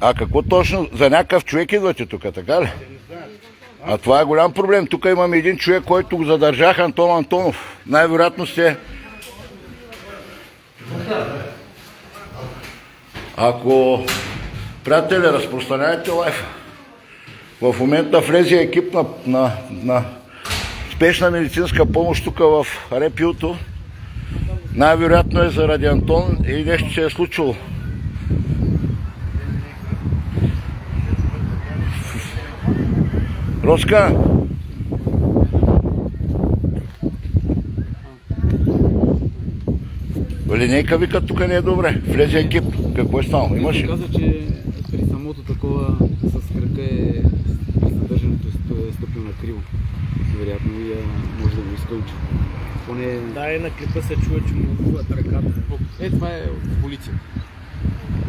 А какво точно? За някакъв човек идвате тук, така ли? А това е голям проблем. Тук имаме един човек, който го задържах, Антон Антонов. Най-вероятно сте... Ако, приятели, разпространяете лайфа. В момента влезе екип на спешна медицинска помощ тук в Репилто. Най-вероятно е заради Антон и нещо се е случило. Роска! Линейка вика, тук не е добре. Влезе екип. Какво е станало? Имаш ли? Каза, че при самото такова с кръка при задържането е стъпил на криво. Вероятно и може да го изкълчи. Да, и на клипа се чува, че му буват ръката. Това е от полиция.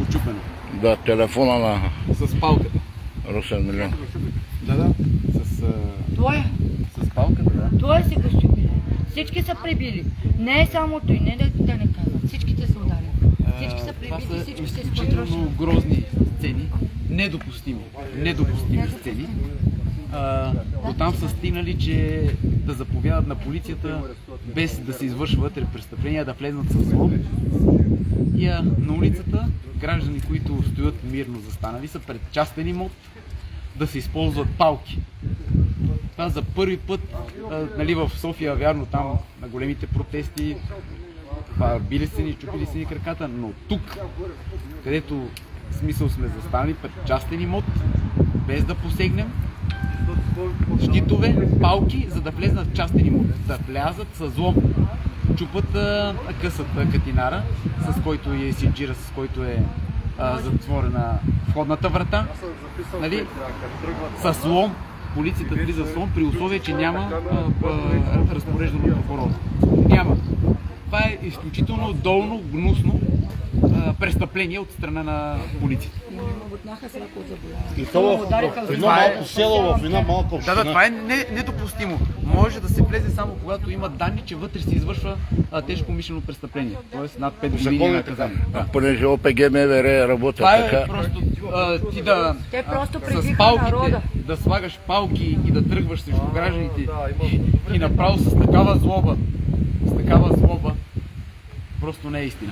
Учупено. Да, телефона на... С палката. Русен Милион. Да. С палката, да. Това се го щупили. Всички са прибили. Не е само той, не да не казват. Всичките са ударени. Всички са прибили, всички се изпотрошени. Изключително грозни сцени. Недопустими сцени. Оттам са стигнали, че да заповядат на полицията без да се извършва вътре престъпления, да влезнат със зло. И на улицата граждани, които стоят мирно застанали, са пред частен имот да се използват палки. Това за първи път, нали, в София, вярно, там на големите протести, били се ни, чупили се ни краката, но тук, където в смисъл сме застанали пред частен имот, без да посегнем, щитове, палки, за да влезнат в частен имот, да влязат с злом. Чупат късата катинара, с който е синджира, с който е затворена входната врата. Нали? С лом, полицията влиза с лом при условие, че няма разпореждано прокурор. Няма. Това е изключително долно, гнусно престъпление от страна на полицията. И то в едно малко село, в една малка община. Да, това е недопустимо. Може да се влезе само когато има данни, че вътре се извършва тежко умишлено престъпление. Тоест над 5 години наказание. Понеже ОПГ МВР работят така. Това е просто ти да с палките да слагаш палки и да тръгваш срещу гражданите и направо с такава злоба, просто не е истина.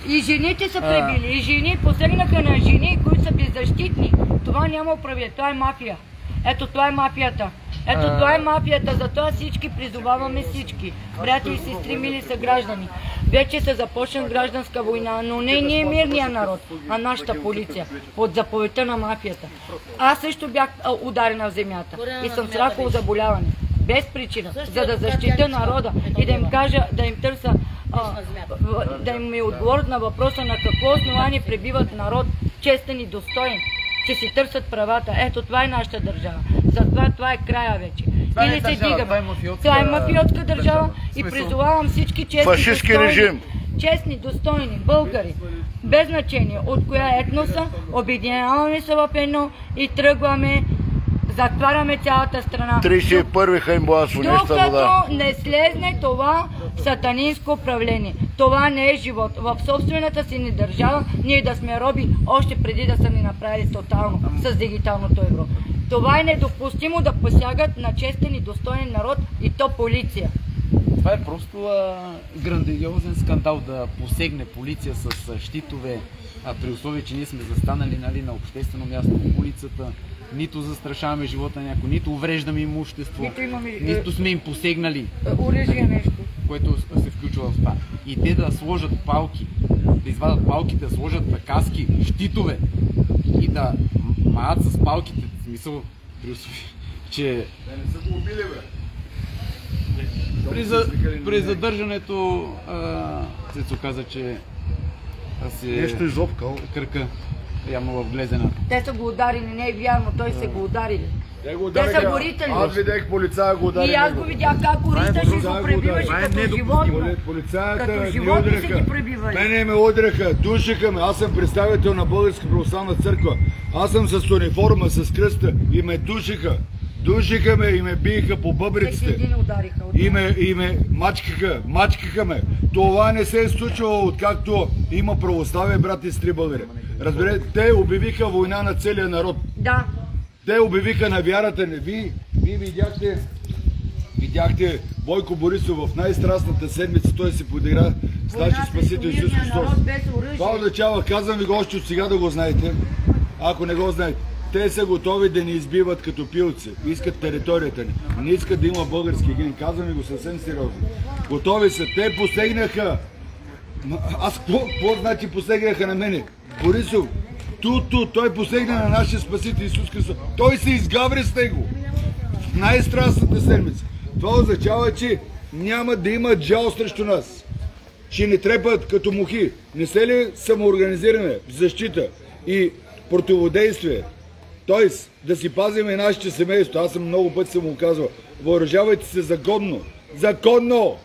И жените са пребили, и жени посегнаха на жени, които са беззащитни. Това няма управление, това е мафия. Ето това е мафията. Това е мафията, затова всички призоваваме всички. Брати и сестри, мили са граждани. Вече се започна гражданска война, но не ние мирния народ, а нашата полиция, под заповедта на мафията. Аз също бях ударена в земята и съм с раково заболяване. Без причина, за да защитя народа и да им кажа, да им търся, да им ми отговорят на въпроса на какво основание пребиват народ честен и достоен, че си търсят правата. Ето това е нашата държава. Затова това е края вече. Или се дигаме. Това е мафиотска държава и призовавам всички честни, достойни българи, без значение от коя етноса, обединяваме се в едно и тръгваме. Затваряме цялата страна. 31-ви Хаимбоа свонеща вода. Докато не слезне това сатанинско управление. Това не е живот. В собствената си ни държава ние да сме роби още преди да са ни направили тотално с дигиталното евро. Това е недопустимо да посягат на честен и достоен народ и то полиция. Това е просто грандиозен скандал да посегне полиция с щитове, при условие, че ние сме застанали, нали, на обществено място в улицата. Нито застрашаваме живота на някой, нито увреждаме имущество, нито сме им посегнали. Оръжие нещо. Което се включва в това. И те да сложат палки, да извадат палките, да сложат каски, щитове и да маят с палките. В смисъл, че при задържането се оказа, че нещо изопкал кръка. Явно в глезена. Те са го ударили, не е вярно, той се го ударили. Те са го ритали. Аз видях полицая го ударили. И аз го видях как го риташ и го пребиваше като животно. Полицаята Като ни животно се ги удариха. пребивали. Мене ме удариха, душиха ме. Аз съм представител на Българска православна църква. Аз съм с униформа, с кръста и ме душиха. Душиха ме и ме биеха по бъбриците. Всеки един удариха. И ме мачкаха ме. Това не се е случило откакто има православие, брат и сестри българи. Разберете, те обявиха война на целия народ. Да. Те обявиха на вярата. Вие видяхте Бойко Борисов в най-страстната седмица, той се подигра с нашия Спасител Исус Христос. Това означава, казвам ви го още от сега да го знаете, ако не го знаете. Те са готови да ни избиват като пилци. Искат територията ни. Не искат да има български гимн. Казвам ви го съвсем сериозно. Готови са. Те посегнаха. Аз какво значи посегнаха на мене? Борисов, той посегна на нашия Спасител Исус Христос. Той се изгаври с него. В най-страстната седмица. Това означава, че няма да имат жал срещу нас. Че не трепат като мухи. Не се ли самоорганизираме в защита и противодействие? Тоест, да си пазим и нашите семейства. Аз съм много пъти съм му казвал. Въоръжавайте се законно. Законно!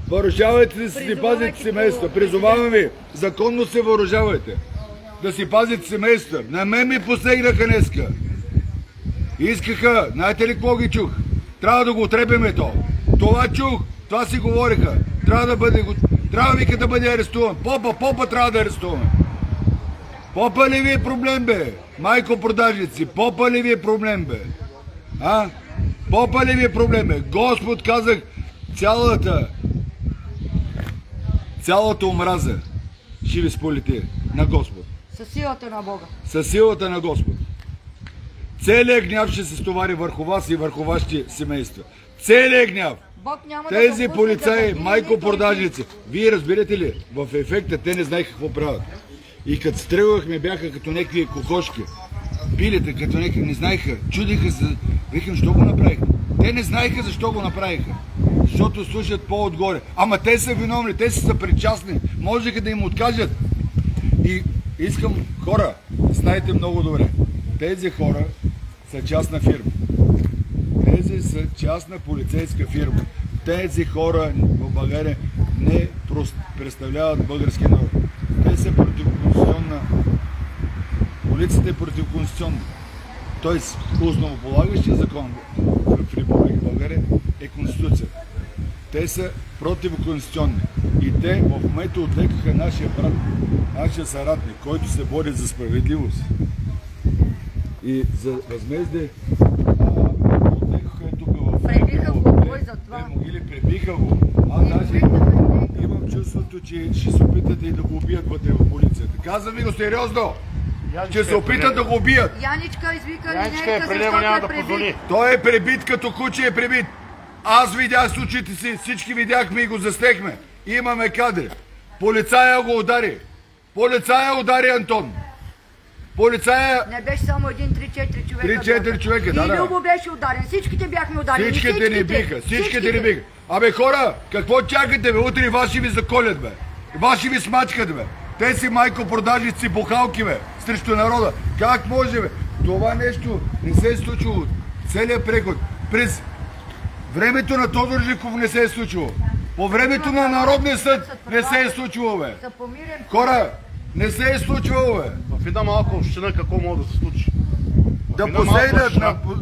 Въоръжавайте се, да си пазите семейства. Призовавам ви, законно се въоръжавайте. Да си пазите семейства. На мен ми посегнаха днеска. Искаха, знаете ли какво ги чух? Трябва да го отребеме то. Това чух, това си говориха. Трябва вика да бъде арестуван. Попа трябва да арестуваме. Попа ли ви е проблем, бе? Майко продажници, попа ли ви е проблем, бе? А? Попа ли ви е проблем, бе? Господ, казах, цялата омраза ще ви сполети на Господ. Със силата на Бога. Със силата на Господ. Целият гняв ще се стовари върху вас и върху вашите семейства. Целият гняв. Бог няма Тези да полицаи, да майко продажници, вие разбирате ли, в ефекта те не знаеха какво правят. И като стрелвахме бяха като някакви кокошки. Билите като някакви, не знаеха, чудиха се, викам, защо го направиха? Те не знаеха защо го направиха. Защото слушат по-отгоре. Ама те са виновни, те са съпричастни. Можеха да им откажат. И искам, хора, знаете много добре, тези хора са частна фирма. Тези са частна полицейска фирма. Тези хора в България не представляват българския народ. Те са противоконституционна. Полицията е противоконституционна. Тоест, основополагащия закон в Република България е Конституцията. Те са противоконституционни. И те в момента отлекаха нашия брат, нашия съратник, който се бори за справедливост и за възмездие. Отлекаха е тук в... Пребиха го, кой за това? Те могили, пребиха го. Аз даже имам чувството, че ще се опитат и да го убият вътре в полицията. Казвам ви го сериозно! Че се опитат да го убият. Яничка извика линейка, защото е пребит. Той е пребит, като куче е пребит. Аз видях с очите си, всички видяхме и го застехме. Имаме кадри. Полицая го удари. Полицая удари Антон. Полицая... Не беше само един, 3-4 човека. 3-4 човека, да. И Любо беше ударен. Всичките бяхме ударени. Всичките ни биха. Всичките ни биха. Абе хора, какво чакате, бе? Утре ваши ви заколят, бе. Ваши ви смачкат, бе. Те си майко продажници, бухалки, бе, срещу народа. Как може, бе? Това нещо не се е случило. Целият преход. През времето на Тодор Живков не се е случило. По времето на Народния съд не се е случило, бе. Хора, не се е случило, бе. В една малка община какво може да се случи?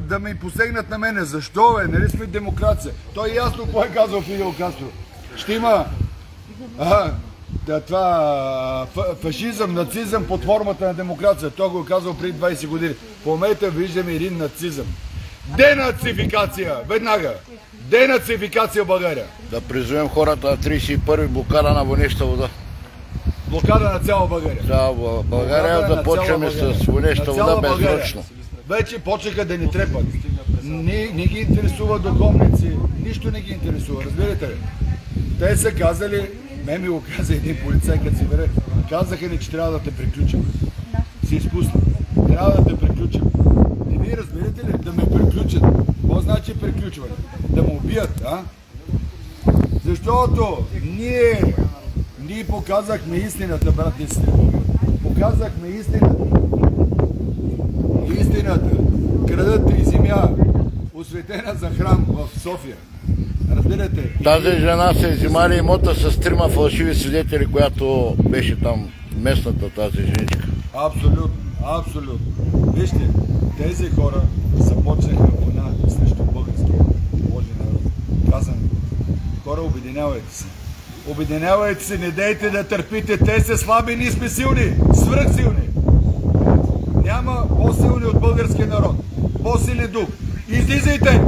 Да ми посегнат на мене. Защо, бе? Нали сме демокрация? Той ясно какво е казал Фидел Кастро. Ще има фашизъм, нацизъм под формата на демокрация. Той го е казал преди 20 години. В момента виждаме един нацизъм. Денацификация! Веднага! Денацификация в България! Да призовем хората на 31-и блокада на вонеща вода. Блокада на цяла България. Цяла България започваме с вонеща вода безръчно. Вече почнаха да ни трепат. Не ги интересува духовници, нищо не ги интересува, разбирате ли? Те са казали, мен ми го каза един полицай, като си бере, казаха ни, че трябва да те приключим. Си изпусна. Трябва да те приключим. И вие разбирате ли, да ме приключат? Какво значи приключване? Да ме убият, а? Защото ние показахме истината, брат и сестри. Показахме истината. Истината. Крадат и земя, осветена за храм в София. Разбирате? Тази жена се иззимали имота с 3 фалшиви свидетели, която беше там местната тази женичка. Абсолютно, абсолютно. Вижте, тези хора започнаха война срещу българския Божия народ. Казвам, хора, обединявайте се. Обединявайте се, не дейте да търпите. Те са слаби, ние сме силни, свръхсилни. Няма по-силни от българския народ. По-силен дух. Излизайте!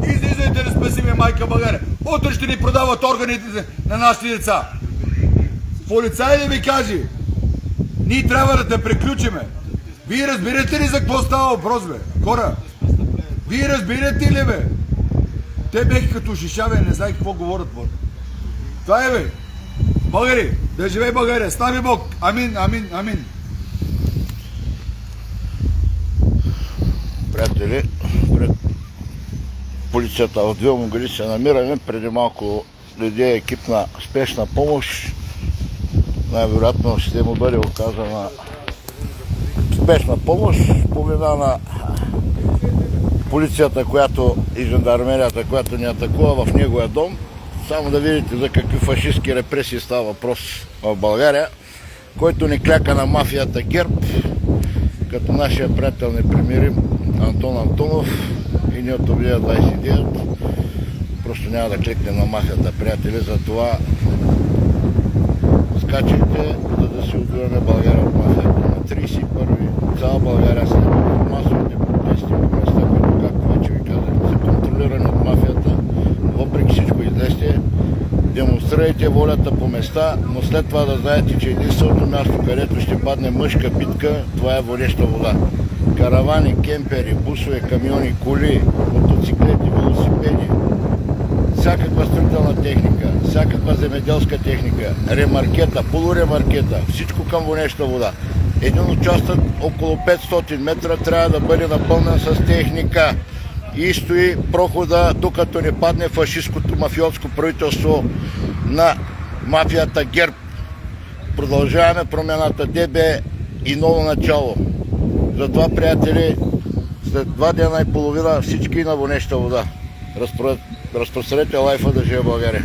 Излизайте да спасиме майка България. Утре ще ни продават органите на нашите деца. Полицай да ви каже, ние трябва да приключиме. Вие разбирате ли за какво става въпрос, бе? Хора, вие разбирате ли, бе? Те беха като шишаве, не знае какво говорят, бе. Това е, бе. Българи, да живее България. Слави Бог. Амин, амин, амин. Приятели, пред полицията в Две могили се намираме. Преди малко дойде екип на спешна помощ. Най-вероятно ще му бъде оказана спешна помощ по вина на полицията, която и жандармерията, която ни атакува в неговия дом. Само да видите за какви фашистски репресии става въпрос в България, който ни кляка на мафията ГЕРБ, като нашия приятел непримирим Антон Антонов и ни от Обия 29. Просто няма да кликне на мафията, приятели, затова скачайте, за да си отбиваме България от мафията. На 31-и цяла България след масовите протести по места, които, както вече ви казах, са контролирани от мафията. Въпреки всичко излезте, демонстрирайте волята по места, но след това да знаете, че единственото място, където ще падне мъжка битка, това е водеща вода. Каравани, кемпери, бусове, камиони, коли, мотоциклети, велосипеди, всякаква строителна техника, всякаква земеделска техника, ремаркета, полуремаркета, всичко към водеща вода. Един участък около 500 метра трябва да бъде напълнен с техника и стои прохода, докато не падне фашистското мафиотско правителство на мафията ГЕРБ. Продължаваме промяната, ДБ и ново начало. Затова, приятели, след 2 дена и половина всички на вонеща вода. Разпространете лайфа да живе България.